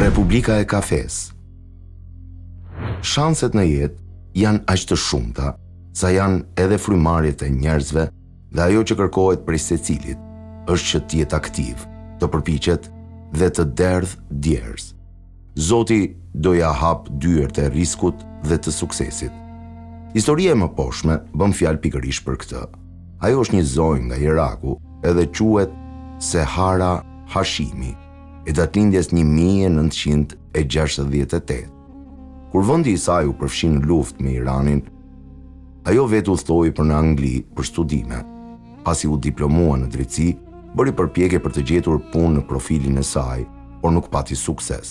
Republika e kafes. Shanset në jetë janë aq të shumta, sa janë edhe frymarrjet e njerëzve, dhe ajo që kërkohet prej secilit është që të jetë aktiv, të përpiqet dhe të derdh djerës. Zoti do ja hap dyert e riskut dhe të suksesit. Historia e mëposhme bën fjalë pikërisht për këtë. Ajo është një zonjë nga Iraku, edhe quhet Sehara Hashimi, e datëlindjes 1968. Kur vendi i saj u përfshi në luftë me Iranin, ajo vetë udhtoi për në Angli për studime. Pasi u diplomua në drejtësi, bëri përpjekje për të gjetur punë në profilin e saj, por nuk pati sukses.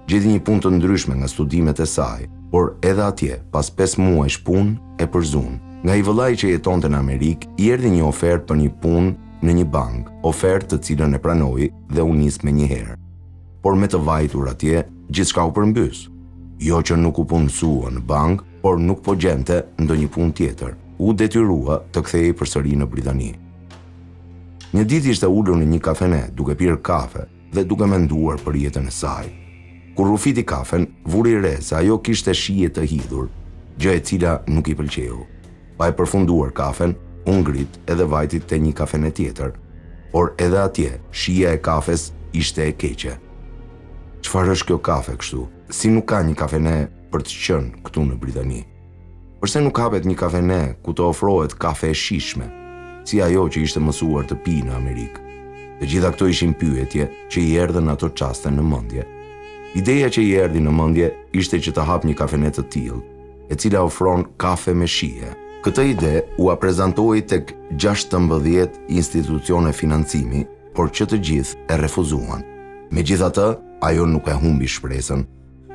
Gjeti një punë të ndryshme nga studimet e saj, por edhe atje, pas 5 muajsh punë, e përzun. Nga i vëllai që jetonte në Amerikë, i erdhi një ofertë për një punë në një bank, ofertë të cilën e pranoi dhe u nis me njëherë. Por me të vajtur atje, gjithçka u përmbys. Jo që nuk u punësua në bank, por nuk po gjente ndonjë punë tjetër. U detyrua të kthehej përsëri në Britani. Një ditë ishte ulur në një kafene duke pirë kafe dhe duke menduar për jetën e saj. Kur rufiti kafen, vuri re se ajo kishte shije të hidhur, gjë e cila nuk i pëlqeu. Pa e përfunduar kafen, u ngrit edhe vajti te një kafene tjetër, por edhe atje shija e kafes ishte e keqe. Çfarë është kjo kafe kështu? Si nuk ka një kafene për të qenë këtu në Britani? Përse nuk hapet një kafene ku të ofrohet kafe e shishme, si ajo që ishte mësuar të pi në Amerikë? Të gjitha këto ishin pyetje që i erdhën ato çaste në mendje. Ideja që i erdhi në mendje ishte që të hap një kafene të tillë, e cila ofron kafe me shije. Këtë ide u prezantoi tek 16 institucione financimi, por që të gjithë e refuzuan. Megjithatë, ajo nuk e humbi shpresën,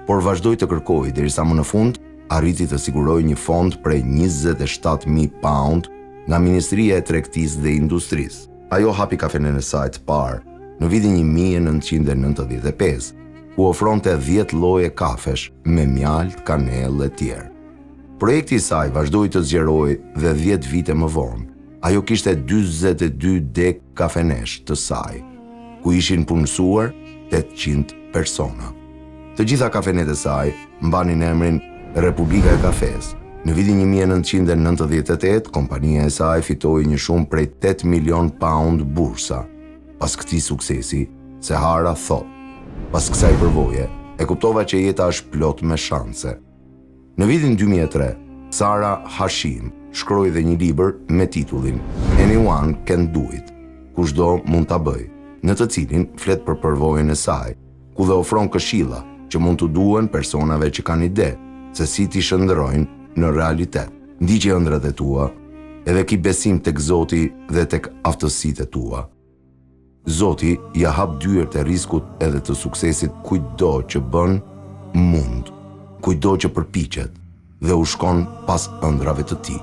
por vazhdoi të kërkojë derisa më në fund arriti të sigurojë një fond prej 27.000 pound nga Ministria e Tregtisë dhe Industrisë. Ajo hapi kafenen e saj të parë në vitin 1995, ku ofronte 10 lloje kafesh me mjalt, kanellë e tjerë. Projekti i saj vazhdoi të zgjerojë dhe 10 vite më vonë, ajo kishte 42 dek kafenesh të saj, ku ishin punësuar 800 persona. Të gjitha kafenet e saj mbanin emrin Republika e Kafes. Në vitin 1998, kompania e saj fitoi një shumë prej 8 milion pound bursa. Pas këtij suksesi, Sehara thot: "Pas kësaj përvoje, e kuptova që jeta është plot me shanse." Në vitin 2003, Sara Hashim shkroi dhe një libër me titullin Anyone Can Do It, kushdo mund ta bëj, në të cilin flet për përvojën e saj, ku dhe ofron këshilla që mund të duhen personave që kanë ide se si t'i shndërrojnë në realitet. Ndiqi ëndrat e tua, edhe ki besim tek Zoti dhe tek aftësitë e tua. Zoti ja hap dyert e riskut edhe të suksesit kujtdo që bën mund, kujtdo që përpiqet dhe u shkon pas ëndrave të tij.